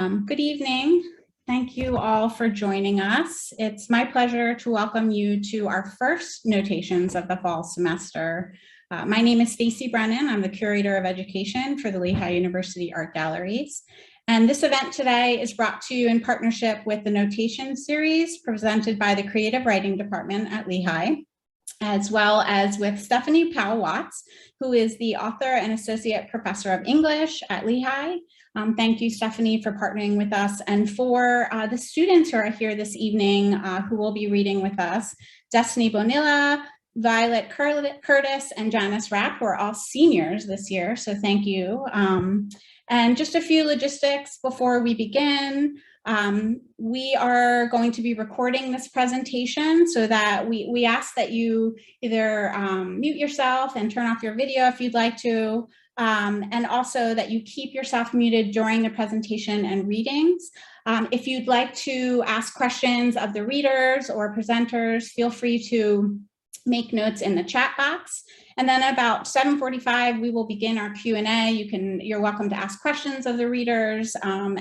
Good evening. Thank you all for joining us. It's my pleasure to welcome you to our first notations of the fall semester. My name is Stacy Brennan. I'm the Curator of Education for the Lehigh University Art Galleries. And this event today is brought to you in partnership with the Notation Series presented by the Creative Writing Department at Lehigh, as well as with Stephanie Powell, who is the author and associate professor of English at Lehigh. Thank you, Stephanie, for partnering with us, and for the students who are here this evening who will be reading with us, Destiny Bonilla, Violet Kertis, and Janice Rapp, who are all seniors this year, so thank you. And just a few logistics before we begin. We are going to be recording this presentation so that we ask that you either mute yourself and turn off your video if you'd like to, and also that you keep yourself muted during the presentation and readings. If you'd like to ask questions of the readers or presenters, feel free to make notes in the chat box. And then about 7:45, we will begin our Q&A. You're welcome to ask questions of the readers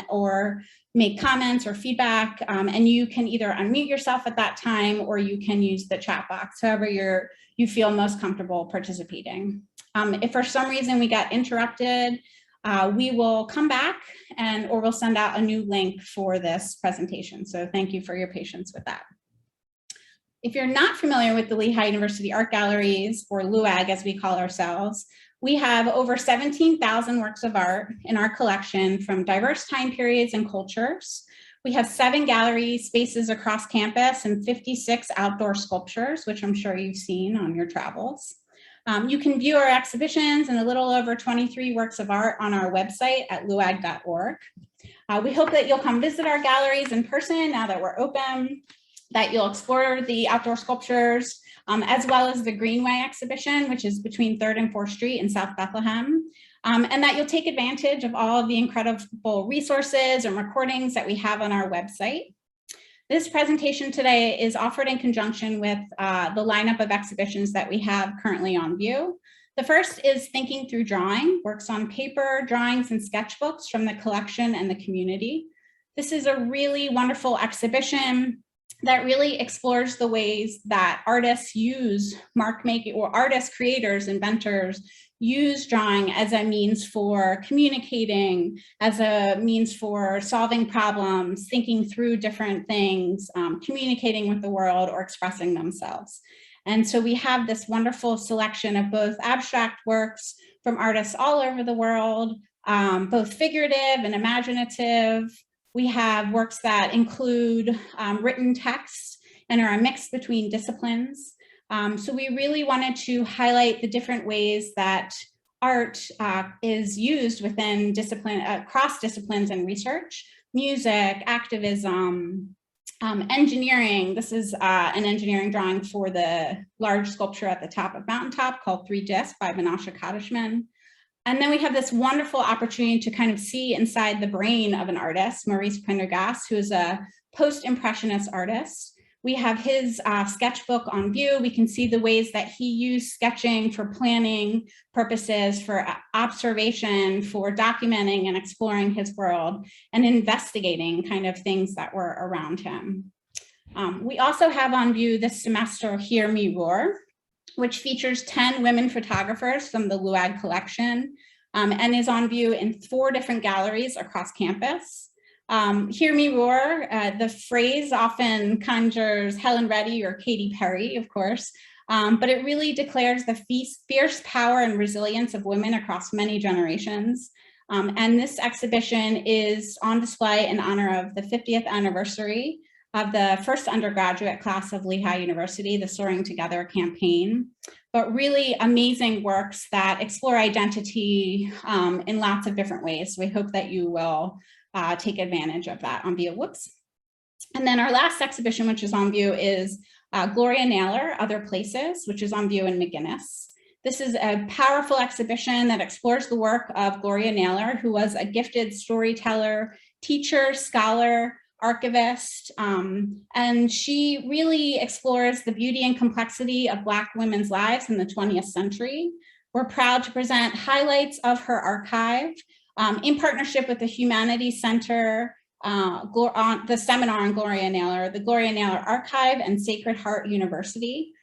or make comments or feedback. And you can either unmute yourself at that time or you can use the chat box, however you feel most comfortable participating. If for some reason we get interrupted, we will come back or we'll send out a new link for this presentation. So thank you for your patience with that. If you're not familiar with the Lehigh University Art Galleries, or LUAG as we call ourselves, we have over 17,000 works of art in our collection from diverse time periods and cultures. We have 7 gallery spaces across campus and 56 outdoor sculptures, which I'm sure you've seen on your travels. You can view our exhibitions and a little over 23 works of art on our website at luag.org. We hope that you'll come visit our galleries in person now that we're open, that you'll explore the outdoor sculptures, as well as the Greenway exhibition, which is between 3rd and 4th Street in South Bethlehem, and that you'll take advantage of all of the incredible resources and recordings that we have on our website. This presentation today is offered in conjunction with the lineup of exhibitions that we have currently on view. The first is Thinking Through Drawing, works on paper, drawings, and sketchbooks from the collection and the community. This is a really wonderful exhibition that really explores the ways that artists use mark-making, or artists, creators, inventors use drawing as a means for communicating, as a means for solving problems, thinking through different things, communicating with the world, or expressing themselves. And so we have this wonderful selection of both abstract works from artists all over the world, both figurative and imaginative. We have works that include written text and are a mix between disciplines. So we really wanted to highlight the different ways that art is used within across disciplines and research: music, activism, engineering. This is an engineering drawing for the large sculpture at the top of Mountaintop called 3 Discs by Menashe Kadishman. And then we have this wonderful opportunity to kind of see inside the brain of an artist, Maurice Prendergast, who is a post-impressionist artist. We have his sketchbook on view. We can see the ways that he used sketching for planning purposes, for observation, for documenting and exploring his world, and investigating kind of things that were around him. We also have on view this semester Hear Me Roar, which features 10 women photographers from the LUAG collection and is on view in 4 different galleries across campus. Hear Me Roar, the phrase often conjures Helen Reddy or Katy Perry, of course, but it really declares the fierce power and resilience of women across many generations. And this exhibition is on display in honor of the 50th anniversary of the first undergraduate class of Lehigh University, the Soaring Together campaign, but really amazing works that explore identity in lots of different ways. We hope that you will take advantage of that on view. Whoops. And then our last exhibition, which is on view, is Gloria Naylor, Other Places, which is on view in McGinnis. This is a powerful exhibition that explores the work of Gloria Naylor, who was a gifted storyteller, teacher, scholar, archivist, and she really explores the beauty and complexity of Black women's lives in the 20th century. We're proud to present highlights of her archive, in partnership with the Humanities Center, the seminar on Gloria Naylor, the Gloria Naylor Archive, and Sacred Heart University.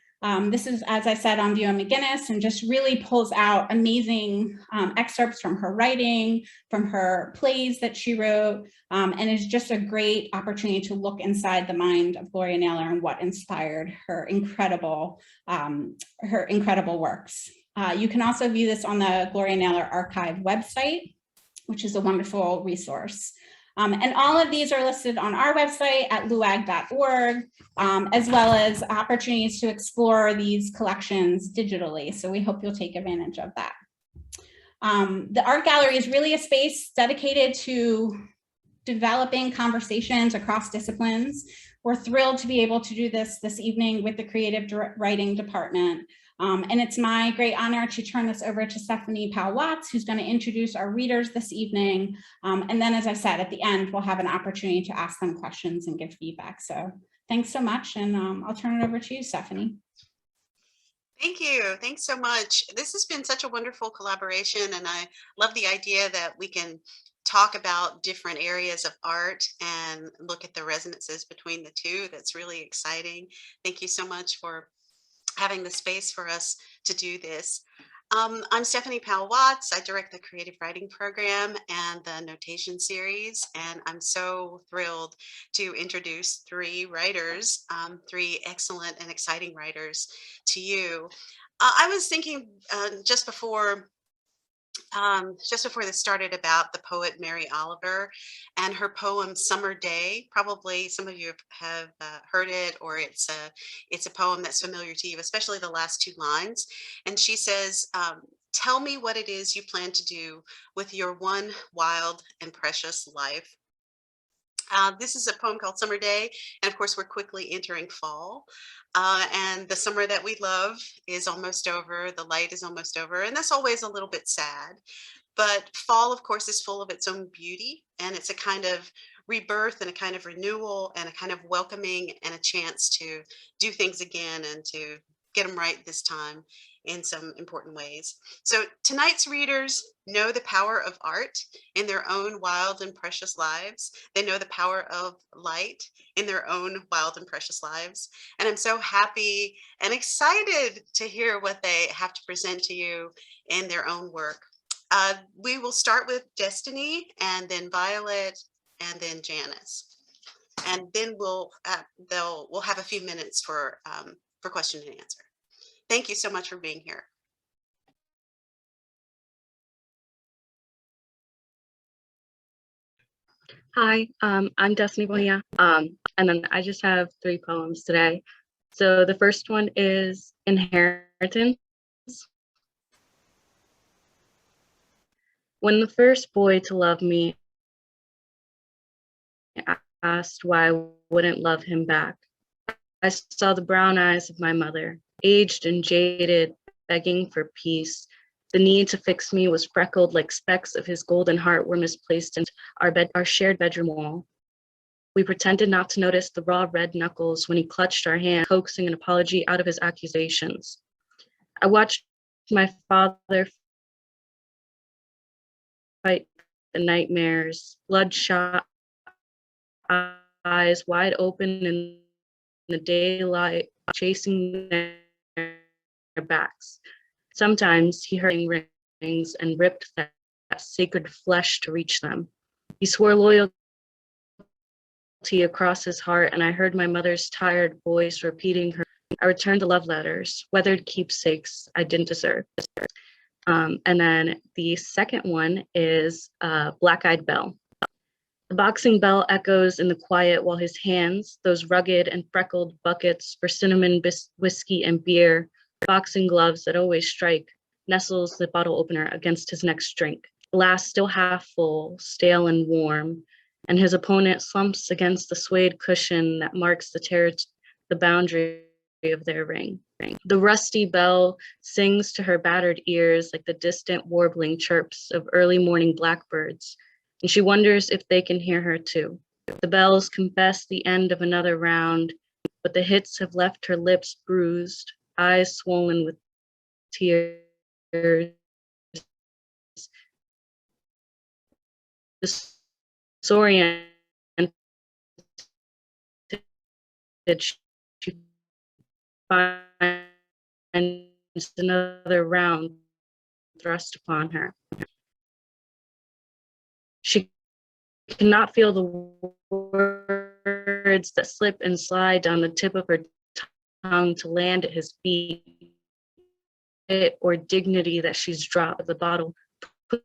This is, as I said, on view on McGinnis, and just really pulls out amazing excerpts from her writing, from her plays that she wrote, and is just a great opportunity to look inside the mind of Gloria Naylor and what inspired her incredible works. You can also view this on the Gloria Naylor Archive website, which is a wonderful resource. And all of these are listed on our website at luag.org, as well as opportunities to explore these collections digitally. So we hope you'll take advantage of that. The art gallery is really a space dedicated to developing conversations across disciplines. We're thrilled to be able to do this evening with the creative writing department. And it's my great honor to turn this over to Stephanie Powell, who's going to introduce our readers this evening. And then, as I said, at the end, we'll have an opportunity to ask them questions and give feedback. So thanks so much. And I'll turn it over to you, Stephanie. Thank you. Thanks so much. This has been such a wonderful collaboration, and I love the idea that we can talk about different areas of art and look at the resonances between the two. That's really exciting. Thank you so much for having the space for us to do this. I'm Stephanie Powell-Watts. I direct the creative writing program and the notation series, and I'm so thrilled to introduce three writers, three excellent and exciting writers to you. I was thinking just before this started about the poet Mary Oliver and her poem Summer Day. Probably some of you have heard it, or it's a poem that's familiar to you, especially the last two lines. And she says, tell me what it is you plan to do with your one wild and precious life. This is a poem called Summer Day, and of course we're quickly entering fall, and the summer that we love is almost over, the light is almost over, and that's always a little bit sad. But fall, of course, is full of its own beauty, and it's a kind of rebirth and a kind of renewal and a kind of welcoming and a chance to do things again and to get them right this time in some important ways. So tonight's readers know the power of art in their own wild and precious lives. They know the power of light in their own wild and precious lives. And I'm so happy and excited to hear what they have to present to you in their own work. We will start with Destiny, and then Violet, and then Janice. And then we'll have a few minutes for question and answer. Thank you so much for being here. Hi, I'm Destiny Bonilla, and then I just have three poems today. So the first one is Inheritance. When the first boy to love me asked why I wouldn't love him back, I saw the brown eyes of my mother, aged and jaded, begging for peace. The need to fix me was freckled like specks of his golden heart were misplaced in our shared bedroom wall. We pretended not to notice the raw red knuckles when he clutched our hand, coaxing an apology out of his accusations. I watched my father fight the nightmares, bloodshot eyes wide open in the daylight, chasing their backs. Sometimes he heard rings and ripped that sacred flesh to reach them. He swore loyalty across his heart, and I heard my mother's tired voice repeating her. I returned the love letters, weathered keepsakes I didn't deserve. And then the second one is Black-Eyed Belle. The boxing bell echoes in the quiet while his hands, those rugged and freckled buckets for cinnamon whiskey and beer, boxing gloves that always strike, nestles the bottle opener against his next drink. Glass still half full, stale and warm, and his opponent slumps against the suede cushion that marks the boundary of their ring. The rusty bell sings to her battered ears like the distant warbling chirps of early morning blackbirds, and she wonders if they can hear her too. The bells confess the end of another round, but the hits have left her lips bruised, eyes swollen with tears, disoriented, she finds another round thrust upon her. She cannot feel the words that slip and slide down the tip of her tongue to land at his feet, or dignity that she's dropped the bottle,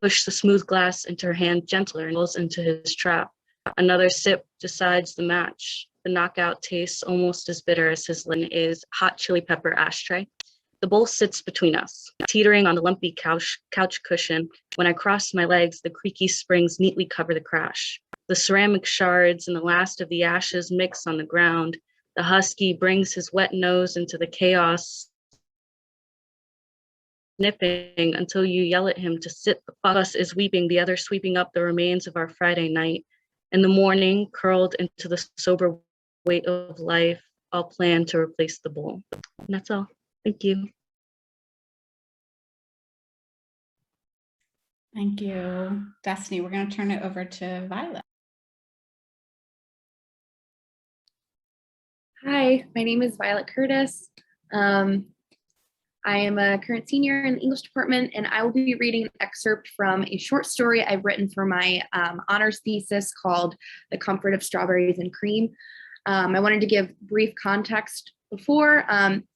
push the smooth glass into her hand gentler and goes into his trap. Another sip decides the match. The knockout tastes almost as bitter as his is hot chili pepper ashtray. The bowl sits between us, teetering on the lumpy couch cushion. When I cross my legs, the creaky springs neatly cover the crash. The ceramic shards and the last of the ashes mix on the ground. The husky brings his wet nose into the chaos, sniffing until you yell at him to sit. The bus is weeping, the other sweeping up the remains of our Friday night. In the morning, curled into the sober weight of life, I'll plan to replace the bowl. And that's all. Thank you. Thank you, Destiny. We're going to turn it over to Violet. Hi, my name is Violet Kertis. I am a current senior in the English department, and I will be reading an excerpt from a short story I've written for my honors thesis called The Comfort of Strawberries and Cream. I wanted to give brief context before,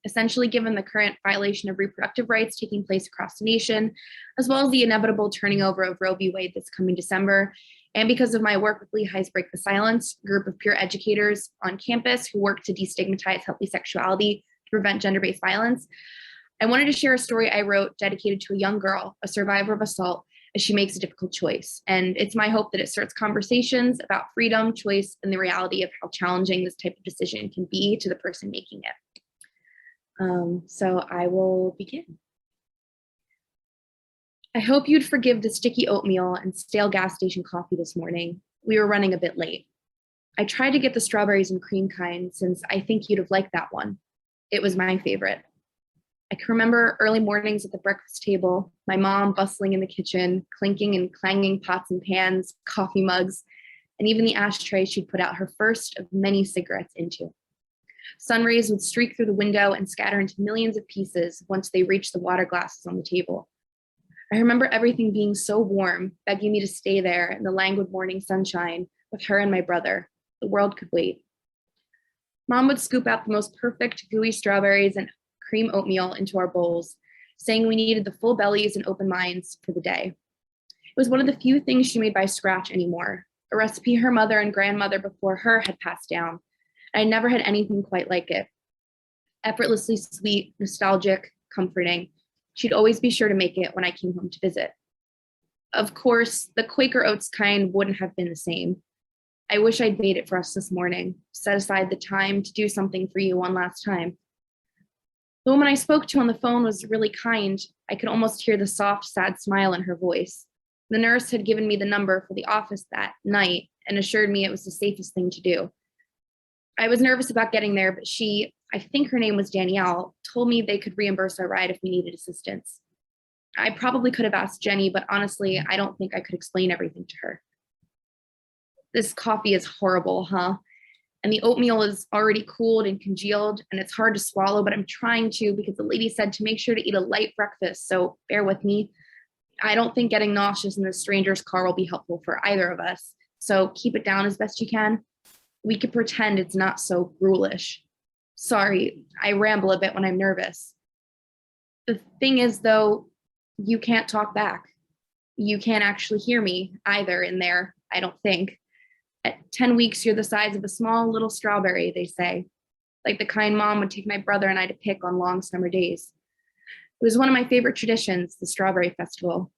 essentially given the current violation of reproductive rights taking place across the nation, as well as the inevitable turning over of Roe v. Wade this coming December. And because of my work with Lehigh's Break the Silence, a group of peer educators on campus who work to destigmatize healthy sexuality to prevent gender-based violence, I wanted to share a story I wrote dedicated to a young girl, a survivor of assault, as she makes a difficult choice. And it's my hope that it starts conversations about freedom, choice, and the reality of how challenging this type of decision can be to the person making it. So I will begin. I hope you'd forgive the sticky oatmeal and stale gas station coffee this morning. We were running a bit late. I tried to get the strawberries and cream kind since I think you'd have liked that one. It was my favorite. I can remember early mornings at the breakfast table, my mom bustling in the kitchen, clinking and clanging pots and pans, coffee mugs, and even the ashtray she'd put out her first of many cigarettes into. Sun rays would streak through the window and scatter into millions of pieces once they reached the water glasses on the table. I remember everything being so warm, begging me to stay there in the languid morning sunshine with her and my brother. The world could wait. Mom would scoop out the most perfect gooey strawberries and cream oatmeal into our bowls, saying we needed the full bellies and open minds for the day. It was one of the few things she made by scratch anymore, a recipe her mother and grandmother before her had passed down. I never had anything quite like it. Effortlessly sweet, nostalgic, comforting. She'd always be sure to make it when I came home to visit. Of course, the Quaker Oats kind wouldn't have been the same. I wish I'd made it for us this morning, set aside the time to do something for you one last time. The woman I spoke to on the phone was really kind. I could almost hear the soft, sad smile in her voice. The nurse had given me the number for the office that night and assured me it was the safest thing to do. I was nervous about getting there, but she, I think her name was Danielle, told me they could reimburse our ride if we needed assistance. I probably could have asked Jenny, but honestly, I don't think I could explain everything to her. This coffee is horrible, huh? And the oatmeal is already cooled and congealed, and it's hard to swallow, but I'm trying to because the lady said to make sure to eat a light breakfast, so bear with me. I don't think getting nauseous in this stranger's car will be helpful for either of us, so keep it down as best you can. We could pretend it's not so ghoulish. Sorry, I ramble a bit when I'm nervous. The thing is, though, you can't talk back. You can't actually hear me either in there, I don't think. At 10 weeks, you're the size of a small little strawberry, they say, like the kind mom would take my brother and I to pick on long summer days. It was one of my favorite traditions, the Strawberry Festival.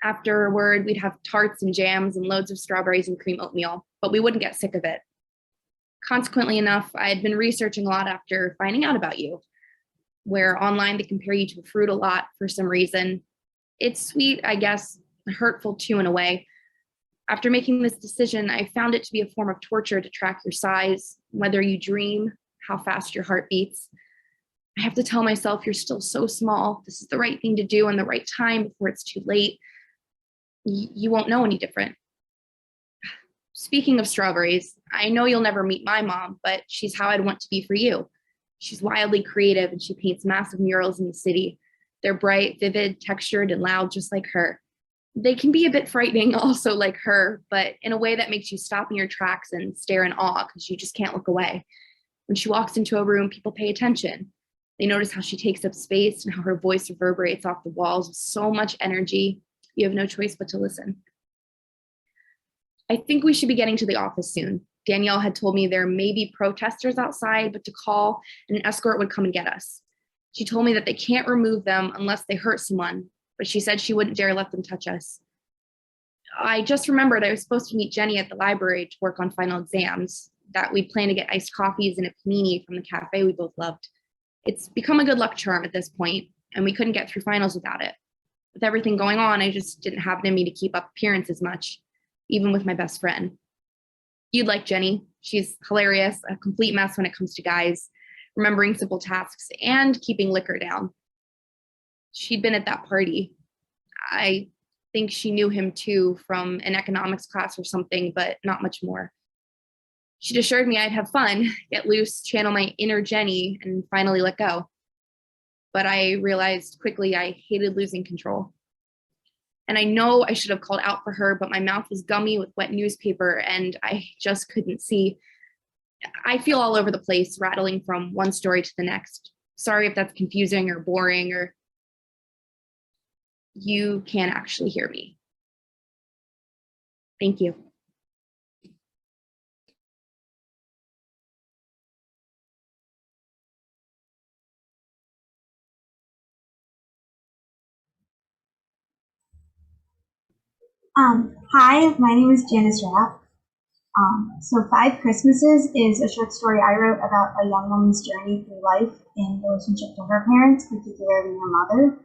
Afterward, we'd have tarts and jams and loads of strawberries and cream oatmeal, but we wouldn't get sick of it. Consequently enough, I had been researching a lot after finding out about you, where online they compare you to a fruit a lot for some reason. It's sweet, I guess, hurtful too in a way. After making this decision, I found it to be a form of torture to track your size, whether you dream, how fast your heart beats. I have to tell myself you're still so small. This is the right thing to do in the right time before it's too late. You won't know any different. Speaking of strawberries, I know you'll never meet my mom, but she's how I'd want to be for you. She's wildly creative and she paints massive murals in the city. They're bright, vivid, textured, and loud, just like her. They can be a bit frightening also like her, but in a way that makes you stop in your tracks and stare in awe because you just can't look away. When she walks into a room, people pay attention. They notice how she takes up space and how her voice reverberates off the walls with so much energy. You have no choice but to listen. I think we should be getting to the office soon. Danielle had told me there may be protesters outside, but to call and an escort would come and get us. She told me that they can't remove them unless they hurt someone, but she said she wouldn't dare let them touch us. I just remembered I was supposed to meet Jenny at the library to work on final exams, that we'd plan to get iced coffees and a panini from the cafe we both loved. It's become a good luck charm at this point, and we couldn't get through finals without it. With everything going on, I just didn't have it in me to keep up appearances much, even with my best friend. You'd like Jenny. She's hilarious, a complete mess when it comes to guys, remembering simple tasks and keeping liquor down. She'd been at that party. I think she knew him too from an economics class or something, but not much more. She'd assured me I'd have fun, get loose, channel my inner Jenny, and finally let go. But I realized quickly I hated losing control. And I know I should have called out for her, but my mouth was gummy with wet newspaper and I just couldn't see. I feel all over the place, rattling from one story to the next. Sorry if that's confusing or boring, or you can't actually hear me. Thank you. Hi, my name is Janice Rapp. So Five Christmases is a short story I wrote about a young woman's journey through life in relationship to her parents, particularly her mother.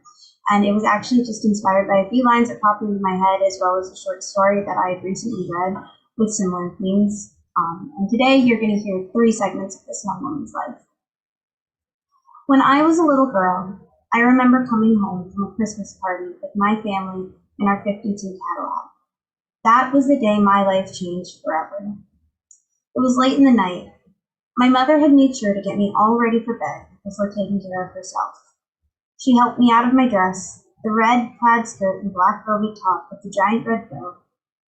And it was actually just inspired by a few lines that popped into my head, as well as a short story that I had recently read with similar themes. And today you're going to hear 3 segments of this young woman's life. When I was a little girl, I remember coming home from a Christmas party with my family in our 52 Cadillac. That was the day my life changed forever. It was late in the night. My mother had made sure to get me all ready for bed before taking care of herself. She helped me out of my dress, the red plaid skirt and black velvet top with the giant red bow,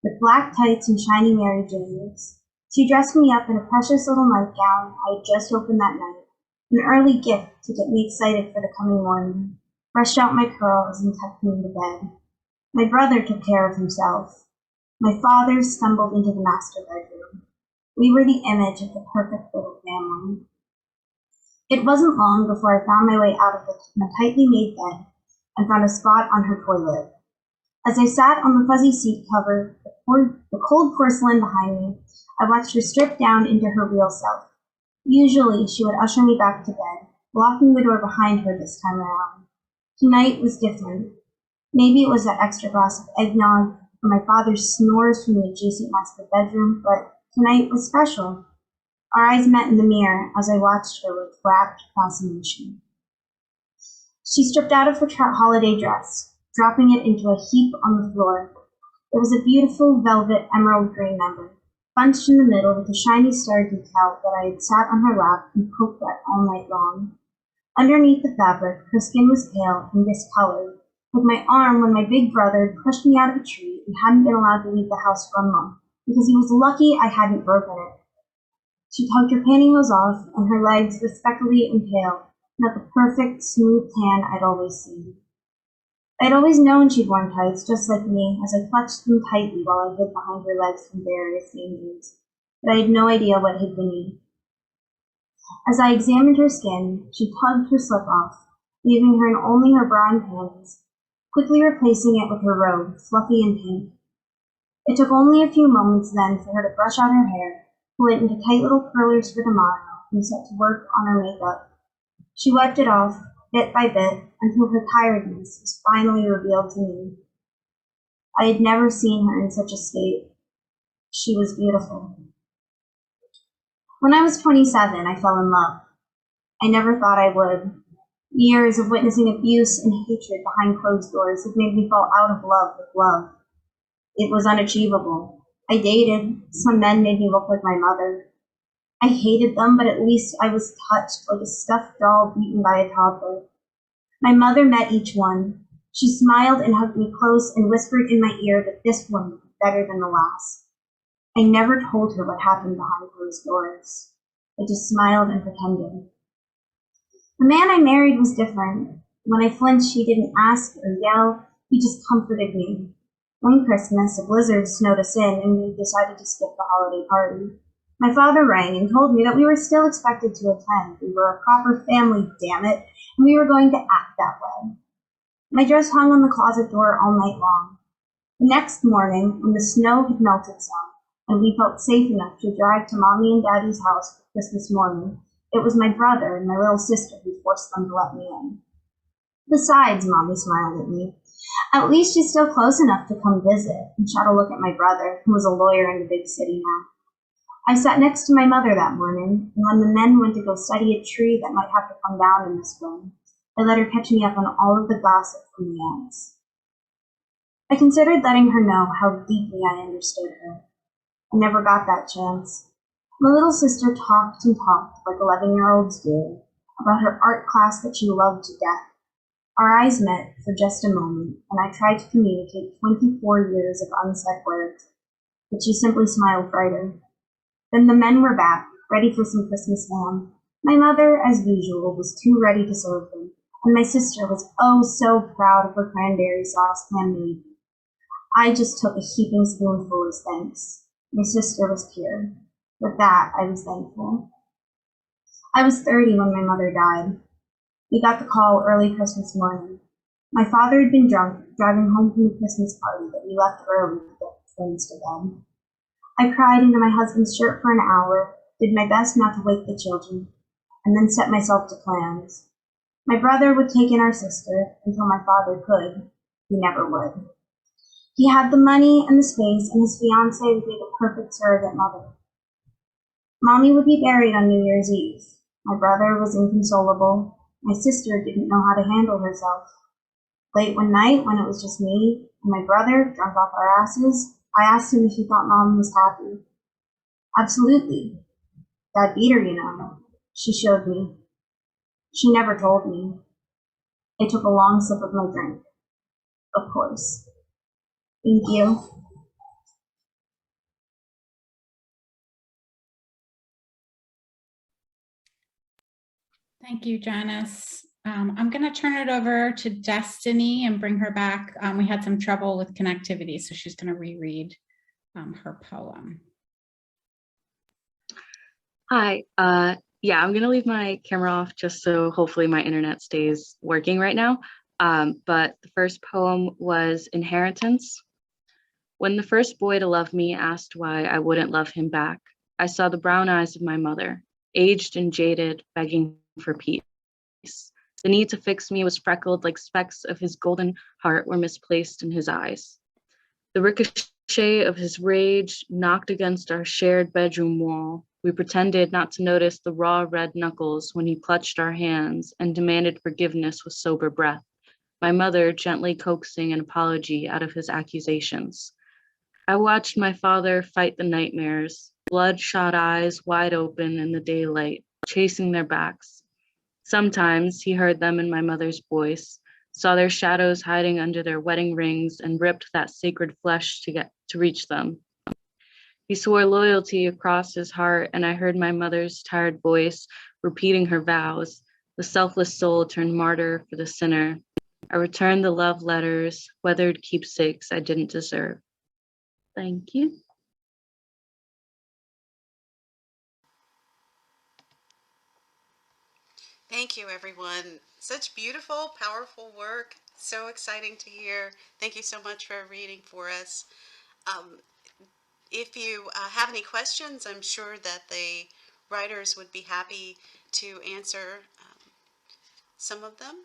with black tights and shiny Mary Janes. She dressed me up in a precious little nightgown I had just opened that night, an early gift to get me excited for the coming morning, brushed out my curls and tucked me into bed. My brother took care of himself. My father stumbled into the master bedroom. We were the image of the perfect little family. It wasn't long before I found my way out of the tightly made bed and found a spot on her toilet. As I sat on the fuzzy seat cover, the cold porcelain behind me, I watched her strip down into her real self. Usually, she would usher me back to bed, locking the door behind her this time around. Tonight was different. Maybe it was that extra glass of eggnog or my father's snores from the adjacent master bedroom, but tonight was special. Our eyes met in the mirror as I watched her with rapt fascination. She stripped out of her holiday dress, dropping it into a heap on the floor. It was a beautiful velvet emerald green number, bunched in the middle with a shiny star decal that I had sat on her lap and poked at all night long. Underneath the fabric, her skin was pale and discolored, with my arm when my big brother pushed me out of a tree and hadn't been allowed to leave the house for a month because he was lucky I hadn't broken it. She tugged her pantyhose off, and her legs were speckly and pale, not the perfect, smooth tan I'd always seen. I'd always known she'd worn tights just like me, as I clutched them tightly while I hid behind her legs from various dangers, but I had no idea what hid beneath. As I examined her skin, she tugged her slip off, leaving her in only her bra and panties, quickly replacing it with her robe, fluffy and pink. It took only a few moments then for her to brush out her hair, pull it into tight little curlers for tomorrow, and set to work on her makeup. She wiped it off, bit by bit, until her tiredness was finally revealed to me. I had never seen her in such a state. She was beautiful. When I was 27, I fell in love. I never thought I would. Years of witnessing abuse and hatred behind closed doors had made me fall out of love with love. It was unachievable. I dated. Some men made me look like my mother. I hated them, but at least I was touched like a stuffed doll beaten by a toddler. My mother met each one. She smiled and hugged me close and whispered in my ear that this one would be better than the last. I never told her what happened behind closed doors. I just smiled and pretended. The man I married was different. When I flinched, he didn't ask or yell. He just comforted me. One Christmas, a blizzard snowed us in, and we decided to skip the holiday party. My father rang and told me that we were still expected to attend. We were a proper family, damn it, and we were going to act that way. My dress hung on the closet door all night long. The next morning, when the snow had melted some, and we felt safe enough to drive to Mommy and Daddy's house for Christmas morning, it was my brother and my little sister who forced them to let me in. Besides, Mommy smiled at me. At least she's still close enough to come visit, and shot a look at my brother, who was a lawyer in the big city now. I sat next to my mother that morning, and when the men went to go study a tree that might have to come down in the spring, I let her catch me up on all of the gossip from the aunts. I considered letting her know how deeply I understood her. I never got that chance. My little sister talked and talked like 11-year-olds do about her art class that she loved to death. Our eyes met for just a moment, and I tried to communicate 24 years of unsaid words, but she simply smiled brighter. Then the men were back, ready for some Christmas ham. My mother, as usual, was too ready to serve them, and my sister was oh so proud of her cranberry sauce handmade. I just took a heaping spoonful as thanks. My sister was pure. For that, I was thankful. I was 30 when my mother died. We got the call early Christmas morning. My father had been drunk, driving home from the Christmas party, but we left early to get the twins to bed. I cried into my husband's shirt for an hour, did my best not to wake the children, and then set myself to plans. My brother would take in our sister until my father could. He never would. He had the money and the space, and his fiancée would be the perfect surrogate mother. Mommy would be buried on New Year's Eve. My brother was inconsolable. My sister didn't know how to handle herself. Late one night, when it was just me and my brother, drunk off our asses, I asked him if he thought Mom was happy. Absolutely. Dad beat her, you know. She showed me. She never told me. I took a long sip of my drink. Of course. Thank you. Thank you, Janice. I'm going to turn it over to Destiny and bring her back. We had some trouble with connectivity, so she's going to reread her poem. Hi. Yeah, I'm going to leave my camera off just so hopefully my internet stays working right now. But the first poem was Inheritance. When the first boy to love me asked why I wouldn't love him back, I saw the brown eyes of my mother, aged and jaded, begging for peace. The need to fix me was freckled like specks of his golden heart were misplaced in his eyes. The ricochet of his rage knocked against our shared bedroom wall. We pretended not to notice the raw red knuckles when he clutched our hands and demanded forgiveness with sober breath, my mother gently coaxing an apology out of his accusations. I watched my father fight the nightmares, bloodshot eyes wide open in the daylight, chasing their backs. Sometimes he heard them in my mother's voice, saw their shadows hiding under their wedding rings, and ripped that sacred flesh to reach them. He swore loyalty across his heart, and I heard my mother's tired voice repeating her vows. The selfless soul turned martyr for the sinner. I returned the love letters, weathered keepsakes I didn't deserve. Thank you. Thank you, everyone. Such beautiful, powerful work. So exciting to hear. Thank you so much for reading for us. Um, if you have any questions, I'm sure that the writers would be happy to answer some of them.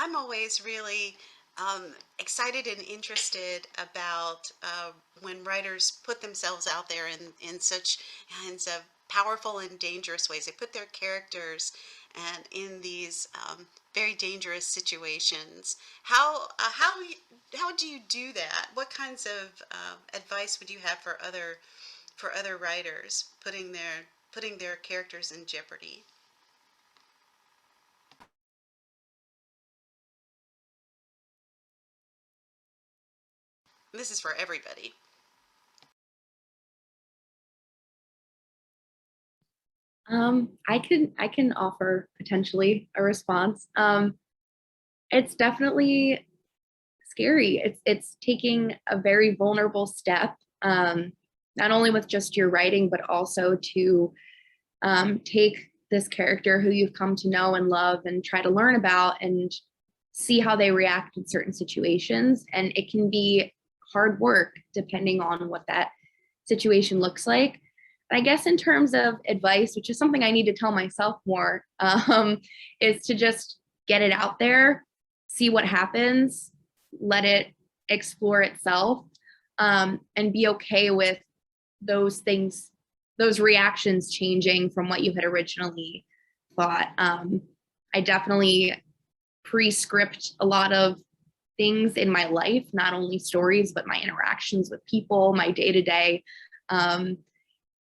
I'm always really excited and interested about when writers put themselves out there in such kinds of powerful and dangerous ways. They put their characters and in these very dangerous situations. How do you do that? What kinds of advice would you have for other writers putting their characters in jeopardy? This is for everybody. I can offer potentially a response. It's definitely scary. It's taking a very vulnerable step, not only with just your writing, but also to take this character who you've come to know and love and try to learn about and see how they react in certain situations. And it can be hard work depending on what that situation looks like. I guess in terms of advice, which is something I need to tell myself more, is to just get it out there, see what happens, let it explore itself, and be okay with those things, those reactions changing from what you had originally thought. I definitely pre-script a lot of things in my life, not only stories, but my interactions with people, my day-to-day.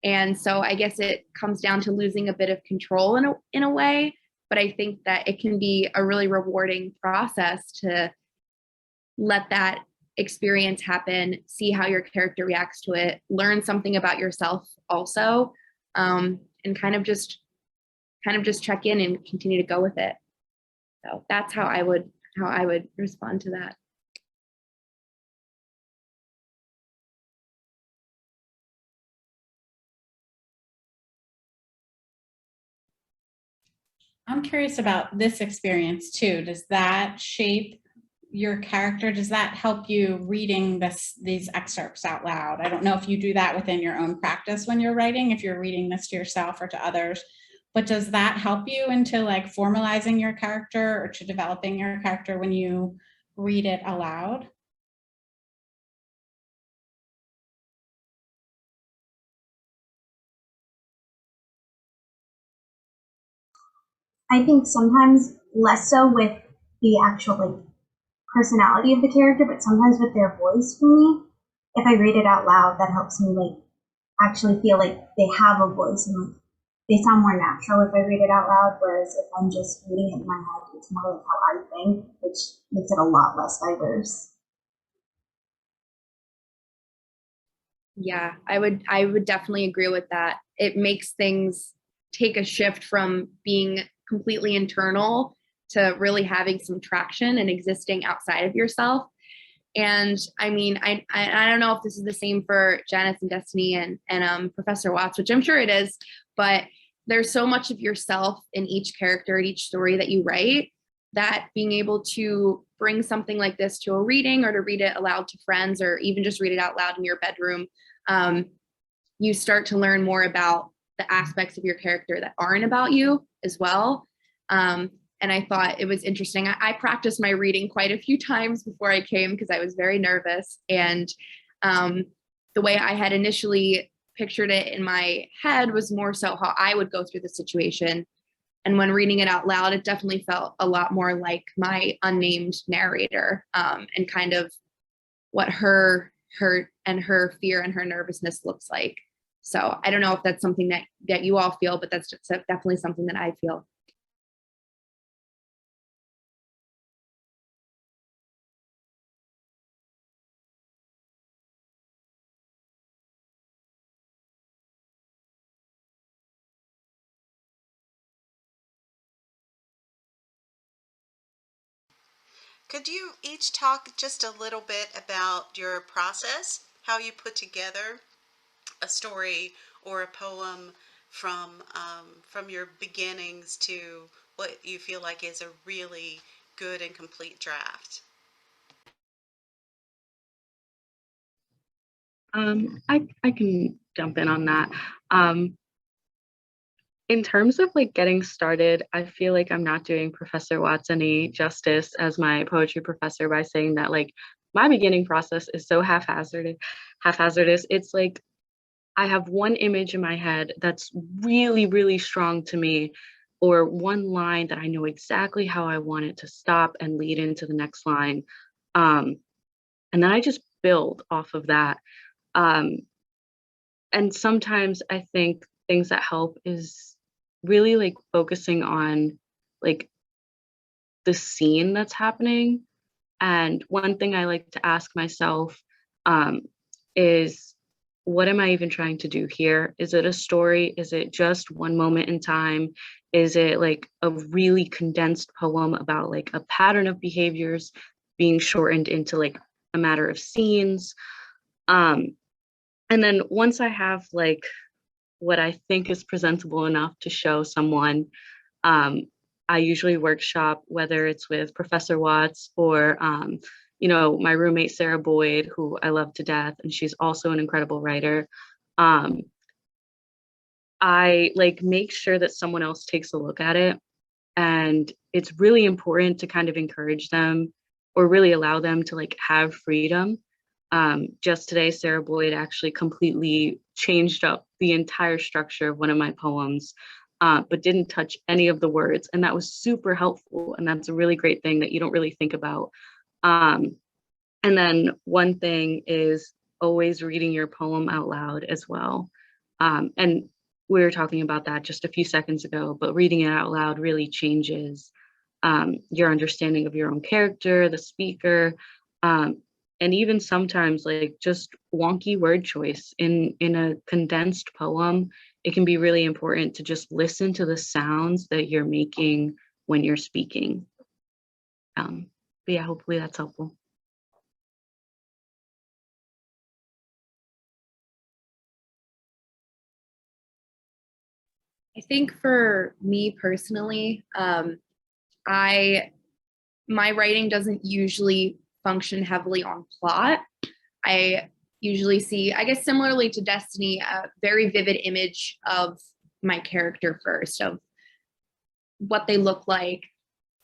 And so I guess it comes down to losing a bit of control in a way, but I think that it can be a really rewarding process to let that experience happen, see how your character reacts to it, learn something about yourself also, and kind of just check in and continue to go with it. So that's how I would respond to that. I'm curious about this experience too. Does that shape your character? Does that help you reading these excerpts out loud? I don't know if you do that within your own practice when you're writing, if you're reading this to yourself or to others, but does that help you into like formalizing your character or to developing your character when you read it aloud? I think sometimes less so with the actual like personality of the character, but sometimes with their voice for me. If I read it out loud, that helps me like actually feel like they have a voice and like they sound more natural if I read it out loud. Whereas if I'm just reading it in my head, it's more like how I think, which makes it a lot less diverse. Yeah, I would definitely agree with that. It makes things take a shift from being completely internal to really having some traction and existing outside of yourself. And I mean, I don't know if this is the same for Janice and Destiny and Professor Watts, which I'm sure it is, but there's so much of yourself in each character, in each story that you write, that being able to bring something like this to a reading or to read it aloud to friends or even just read it out loud in your bedroom, you start to learn more about the aspects of your character that aren't about you as well. And I thought it was interesting. I practiced my reading quite a few times before I came because I was very nervous. And the way I had initially pictured it in my head was more so how I would go through the situation. And when reading it out loud, it definitely felt a lot more like my unnamed narrator, and kind of what her fear and her nervousness looks like. So I don't know if that's something that you all feel, but that's just definitely something that I feel. Could you each talk just a little bit about your process, how you put together a story or a poem from your beginnings to what you feel like is a really good and complete draft? I can jump in on that. Um, In terms of like getting started, I feel like I'm not doing Professor Watts any justice as my poetry professor by saying that like my beginning process is so haphazardous. It's like I have one image in my head that's really, really strong to me, or one line that I know exactly how I want it to stop and lead into the next line. And then I just build off of that. Um, and sometimes I think things that help is really like focusing on like the scene that's happening. And one thing I like to ask myself is, what am I even trying to do here? Is it a story? Is it just one moment in time? Is it like a really condensed poem about like a pattern of behaviors being shortened into like a matter of scenes? And then once I have like what I think is presentable enough to show someone, I usually workshop, whether it's with Professor Watts or, my roommate, Sarah Boyd, who I love to death, and she's also an incredible writer. I like make sure that someone else takes a look at it. And it's really important to kind of encourage them or really allow them to like have freedom. Just today, Sarah Boyd actually completely changed up the entire structure of one of my poems, but didn't touch any of the words. And that was super helpful. And that's a really great thing that you don't really think about. And then one thing is always reading your poem out loud as well. And we were talking about that just a few seconds ago, but reading it out loud really changes your understanding of your own character, the speaker, and even sometimes like just wonky word choice in a condensed poem. It can be really important to just listen to the sounds that you're making when you're speaking. But yeah, hopefully that's helpful. I think for me personally, my writing doesn't usually function heavily on plot. I usually see, I guess similarly to Destiny, a very vivid image of my character first, of what they look like,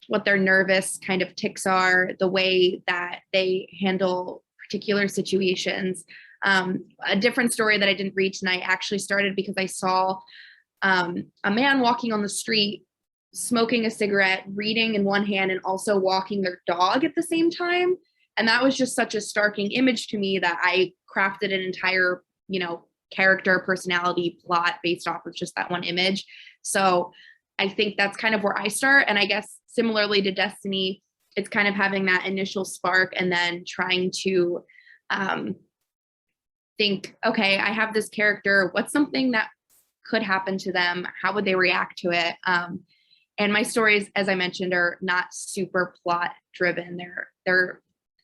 what their nervous kind of tics are, the way that they handle particular situations. A different story that I didn't read tonight actually started because I saw a man walking on the street, smoking a cigarette, reading in one hand, and also walking their dog at the same time. And that was just such a starking image to me that I crafted an entire, character, personality, plot based off of just that one image. So I think that's kind of where I start. And I guess similarly to Destiny, it's kind of having that initial spark and then trying to think, okay, I have this character. What's something that could happen to them? How would they react to it? And my stories, as I mentioned, are not super plot driven.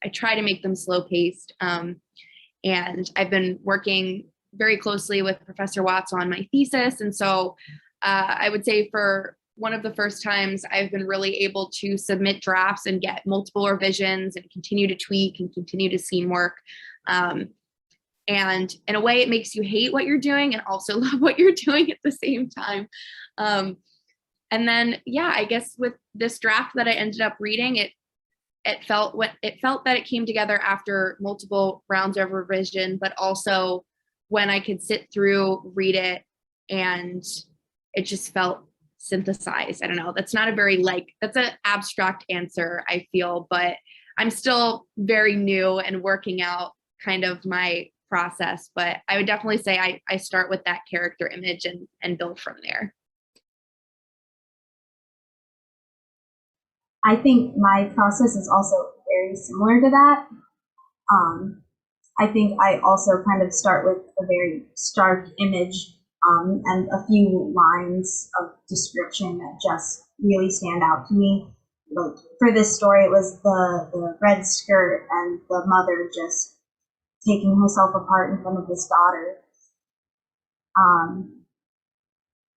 I try to make them slow paced. And I've been working very closely with Professor Watts on my thesis. And so I would say for one of the first times I've been really able to submit drafts and get multiple revisions and continue to tweak and continue to scene work. And in a way, it makes you hate what you're doing and also love what you're doing at the same time. And then, yeah, I guess with this draft that I ended up reading, it felt that it came together after multiple rounds of revision, but also when I could sit through, read it, and it just felt synthesized. I don't know. That's not a very that's an abstract answer, I feel, but I'm still very new and working out kind of my process. But I would definitely say I start with that character image and build from there. I think my process is also very similar to that. I think I also kind of start with a very stark image and a few lines of description that just really stand out to me. Like for this story, it was the red skirt and the mother just taking herself apart in front of his daughter.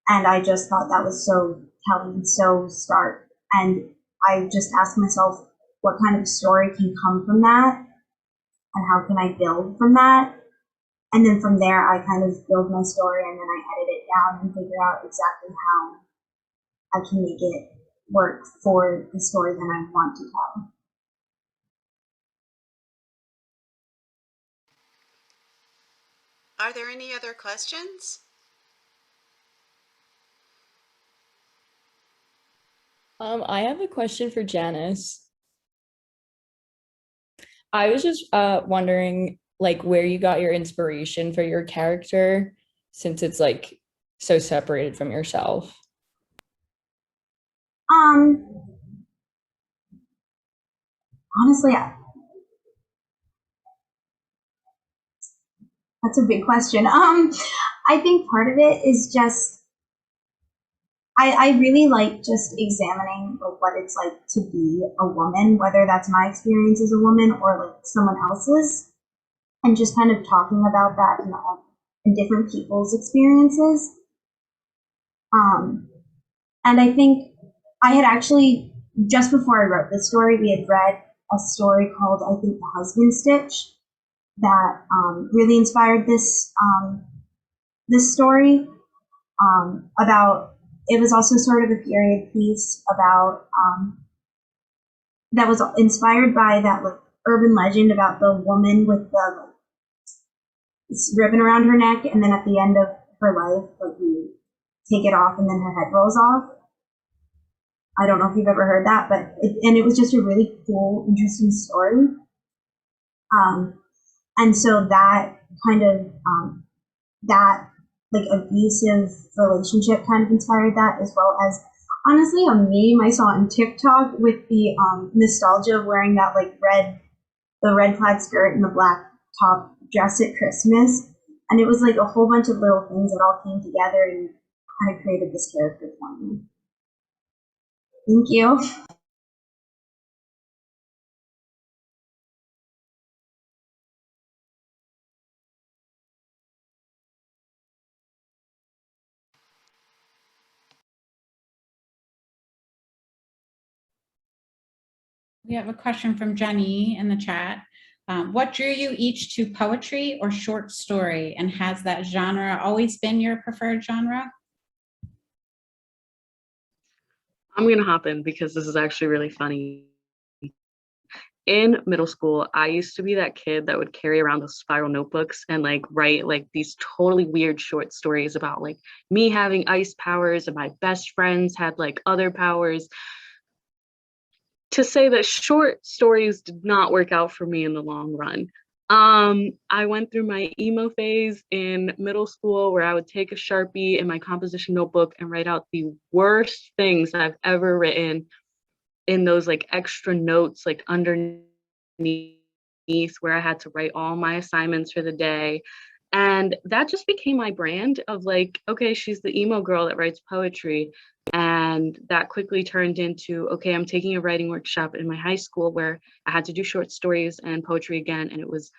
And I just thought that was so telling, so stark. And I just asked myself, what kind of story can come from that? And how can I build from that? And then from there, I kind of build my story and then I edit it down and figure out exactly how I can make it work for the story that I want to tell. Are there any other questions? I have a question for Janice. I was just wondering like where you got your inspiration for your character since it's like so separated from yourself. Honestly, that's a big question. I think part of it is just I really like just examining like what it's like to be a woman, whether that's my experience as a woman or like someone else's, and just kind of talking about that in different people's experiences. And I think I had actually, just before I wrote this story, we had read a story called, I think, The Husband Stitch that really inspired this story about, it was also sort of a period piece about, that was inspired by that like urban legend about the woman with the ribbon around her neck, and then at the end of her life, like you take it off and then her head rolls off. I don't know if you've ever heard that, but it was just a really cool, interesting story. And so that kind of that like abusive relationship kind of inspired that, as well as honestly a meme I saw on TikTok with the nostalgia of wearing that like the red plaid skirt and the black top dress at Christmas, and it was like a whole bunch of little things that all came together and kind of created this character for me. Thank you. We have a question from Jenny in the chat. What drew you each to poetry or short story, and has that genre always been your preferred genre? I'm gonna hop in because this is actually really funny. In middle school, I used to be that kid that would carry around those spiral notebooks and like write like these totally weird short stories about like me having ice powers and my best friends had like other powers. To say that short stories did not work out for me in the long run. I went through my emo phase in middle school where I would take a Sharpie in my composition notebook and write out the worst things I've ever written in those like extra notes like underneath where I had to write all my assignments for the day. And that just became my brand of like, okay, she's the emo girl that writes poetry. And that quickly turned into, okay, I'm taking a writing workshop in my high school where I had to do short stories and poetry again. And it was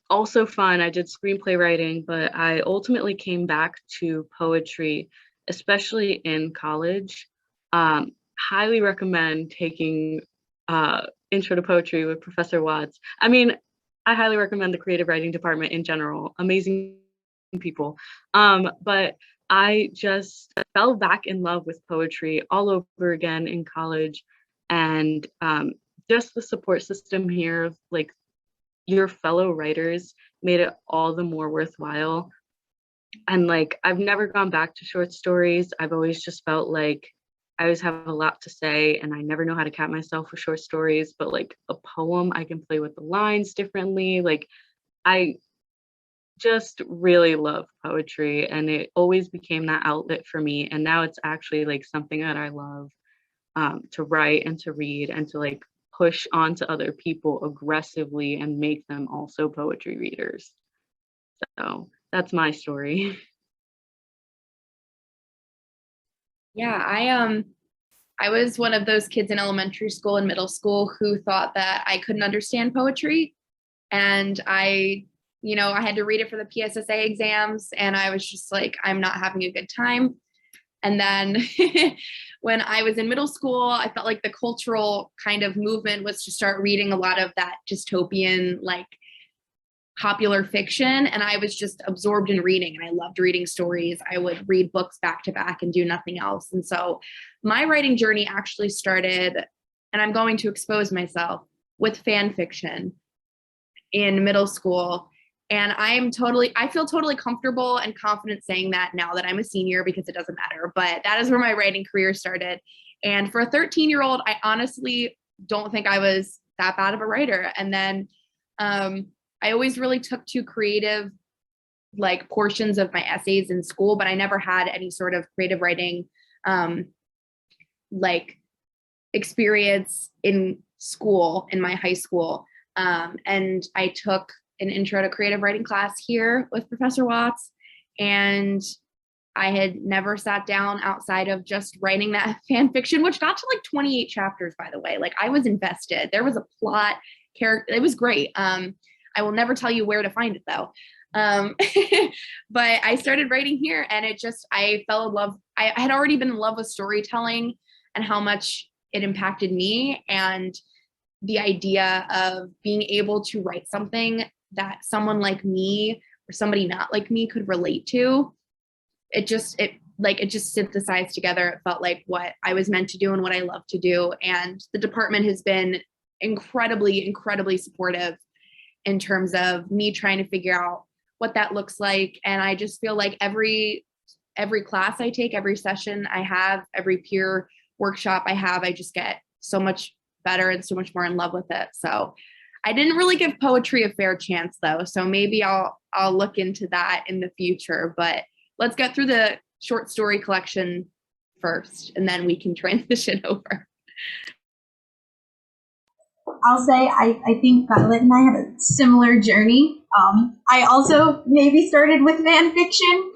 also fun. I did screenplay writing, but I ultimately came back to poetry, especially in college. Highly recommend taking Intro to Poetry with Professor Watts. I mean, I highly recommend the creative writing department in general. Amazing people. But I just fell back in love with poetry all over again in college. And just the support system here of like your fellow writers made it all the more worthwhile. And like, I've never gone back to short stories. I've always just felt like I always have a lot to say and I never know how to cap myself with short stories, but like a poem, I can play with the lines differently. Like I just really love poetry and it always became that outlet for me. And now it's actually like something that I love to write and to read and to like push onto other people aggressively and make them also poetry readers. So that's my story. Yeah, I was one of those kids in elementary school and middle school who thought that I couldn't understand poetry. And I had to read it for the PSSA exams and I was just like, I'm not having a good time. And then when I was in middle school, I felt like the cultural kind of movement was to start reading a lot of that dystopian, like popular fiction, and I was just absorbed in reading, and I loved reading stories. I would read books back to back and do nothing else. And so my writing journey actually started, and I'm going to expose myself, with fan fiction in middle school. And I feel totally comfortable and confident saying that now that I'm a senior, because it doesn't matter, but that is where my writing career started. And for a 13-year-old, I honestly don't think I was that bad of a writer. And then I always really took to creative like portions of my essays in school, but I never had any sort of creative writing like experience in school, in my high school. And I took an intro to creative writing class here with Professor Watts, and I had never sat down outside of just writing that fan fiction, which got to like 28 chapters, by the way. Like, I was invested. There was a plot, character. It was great. I will never tell you where to find it though. But I started writing here, and I fell in love. I had already been in love with storytelling and how much it impacted me, and the idea of being able to write something that someone like me or somebody not like me could relate to. It just synthesized together. It felt like what I was meant to do and what I love to do. And the department has been incredibly, incredibly supportive in terms of me trying to figure out what that looks like. And I just feel like every class I take, every session I have, every peer workshop I have, I just get so much better and so much more in love with it. So I didn't really give poetry a fair chance though. So maybe I'll look into that in the future, but let's get through the short story collection first, and then we can transition over. I'll say I think Violet and I had a similar journey. I also maybe started with fan fiction.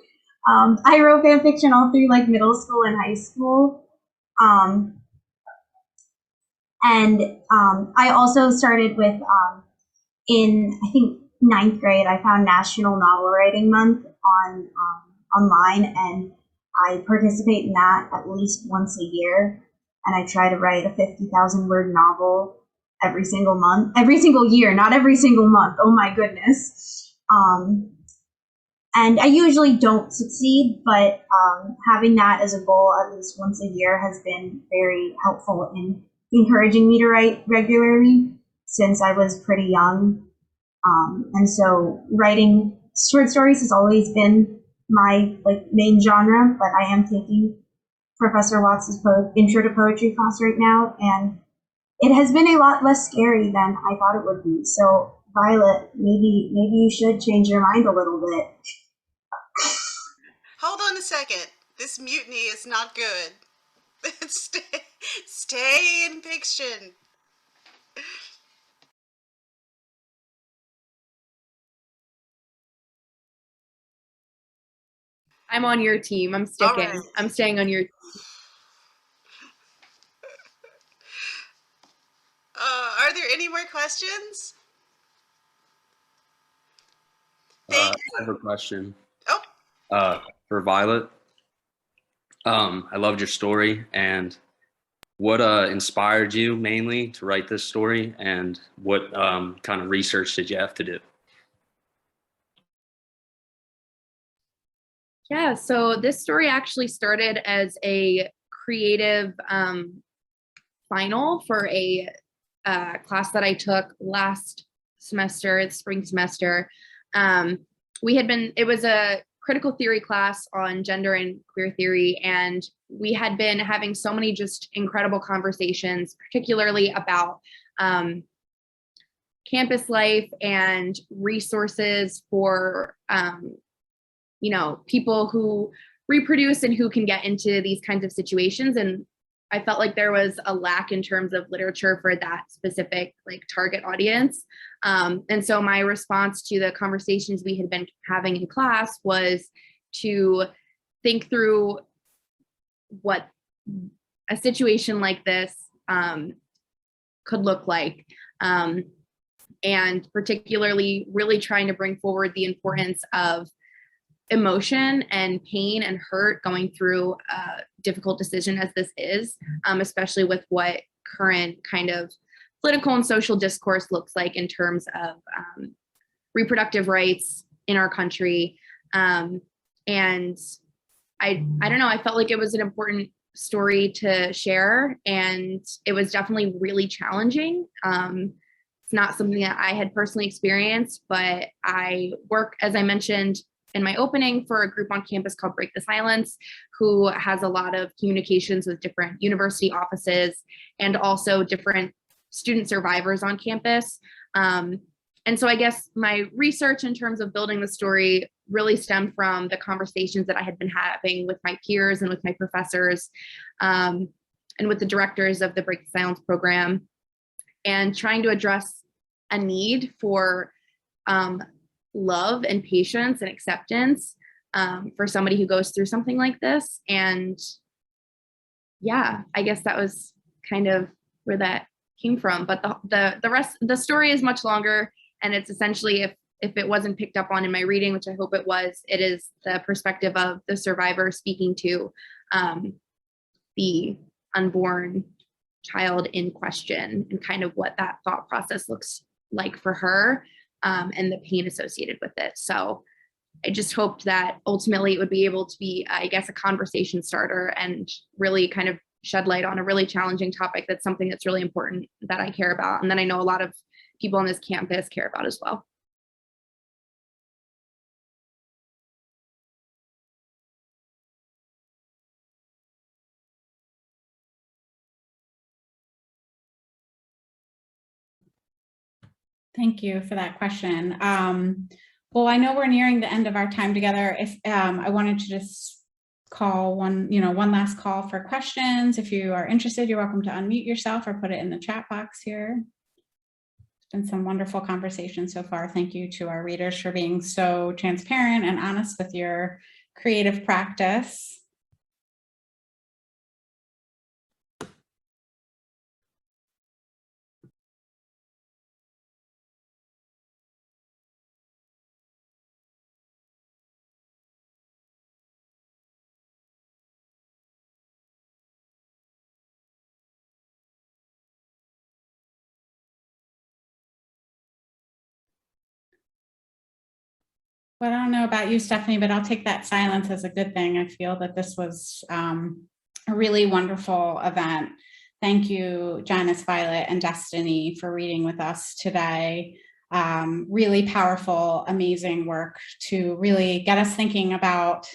I wrote fan fiction all through like middle school and high school. And I also started with, in I think 9th grade, I found National Novel Writing Month online, and I participate in that at least once a year. And I try to write a 50,000 word novel every single year, not every single month. Oh my goodness. And I usually don't succeed, but having that as a goal at least once a year has been very helpful in encouraging me to write regularly since I was pretty young. And so writing short stories has always been my main genre, but I am taking Professor Watts' Intro to Poetry class right now, and it has been a lot less scary than I thought it would be. So Violet, maybe you should change your mind a little bit. Hold on a second. This mutiny is not good. Stay in fiction. I'm on your team. I'm sticking. All right. I'm staying on your team. Are there any more questions? I have a question. Oh. For Violet. I loved your story, and what inspired you mainly to write this story, and what kind of research did you have to do? Yeah, so this story actually started as a creative final for a class that I took last semester, the spring semester. It was a critical theory class on gender and queer theory, and we had been having so many just incredible conversations, particularly about campus life and resources for people who reproduce and who can get into these kinds of situations. And I felt like there was a lack in terms of literature for that specific target audience. And so my response to the conversations we had been having in class was to think through what a situation like this could look like. And particularly really trying to bring forward the importance of emotion and pain and hurt going through a difficult decision as this is, especially with what current kind of political and social discourse looks like in terms of reproductive rights in our country. And I don't know, I felt like it was an important story to share, and it was definitely really challenging. It's not something that I had personally experienced, but I work, as I mentioned in my opening, for a group on campus called Break the Silence, who has a lot of communications with different university offices and also different student survivors on campus. And so I guess my research in terms of building the story really stemmed from the conversations that I had been having with my peers and with my professors, and with the directors of the Break the Silence program, and trying to address a need for love and patience and acceptance for somebody who goes through something like this. And yeah, I guess that was kind of where that came from. But the rest, the story is much longer, and it's essentially, if it wasn't picked up on in my reading, which I hope it was, it is the perspective of the survivor speaking to the unborn child in question, and kind of what that thought process looks like for her, and the pain associated with it. So I just hoped that ultimately it would be able to be, I guess, a conversation starter and really kind of shed light on a really challenging topic that's something that's really important that I care about, and that I know a lot of people on this campus care about as well. Thank you for that question. Well, I know we're nearing the end of our time together. If I wanted to just call one last call for questions. If you are interested, you're welcome to unmute yourself or put it in the chat box here. It's been some wonderful conversation so far. Thank you to our readers for being so transparent and honest with your creative practice. Well, I don't know about you, Stephanie, but I'll take that silence as a good thing. I feel that this was a really wonderful event. Thank you, Janice, Violet, and Destiny, for reading with us today. Really powerful, amazing work to really get us thinking about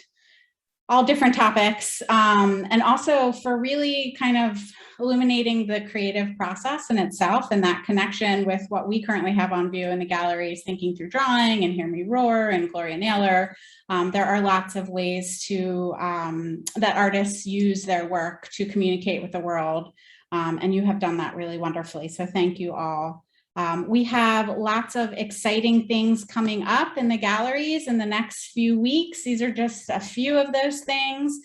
all different topics, and also for really kind of illuminating the creative process in itself and that connection with what we currently have on view in the galleries, Thinking Through Drawing and Hear Me Roar and Gloria Naylor. There are lots of ways to that artists use their work to communicate with the world, and you have done that really wonderfully. So thank you all. We have lots of exciting things coming up in the galleries in the next few weeks. These are just a few of those things.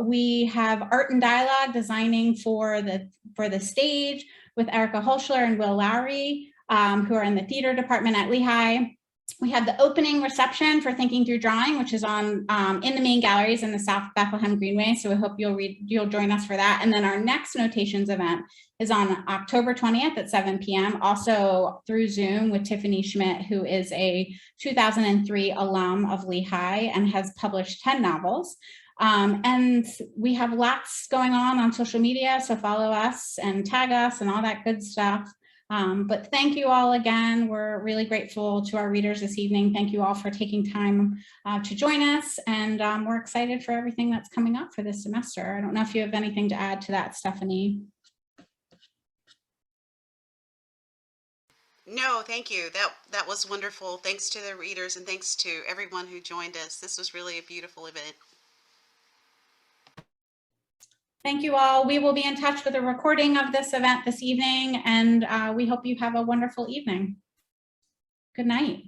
We have Art and Dialogue designing for the stage with Erica Holschler and Will Lowry, who are in the theater department at Lehigh. We have the opening reception for Thinking Through Drawing, which is on in the main galleries in the South Bethlehem Greenway. So we hope you'll join us for that. And then our next Notations event is on October 20th at 7 p.m. also through Zoom with Tiffany Schmidt, who is a 2003 alum of Lehigh and has published 10 novels. And we have lots going on social media, so follow us and tag us and all that good stuff. But thank you all again. We're really grateful to our readers this evening. Thank you all for taking time to join us, and we're excited for everything that's coming up for this semester. I don't know if you have anything to add to that, Stephanie. No, thank you. That was wonderful. Thanks to the readers and thanks to everyone who joined us. This was really a beautiful event. Thank you all. We will be in touch with a recording of this event this evening, and we hope you have a wonderful evening. Good night.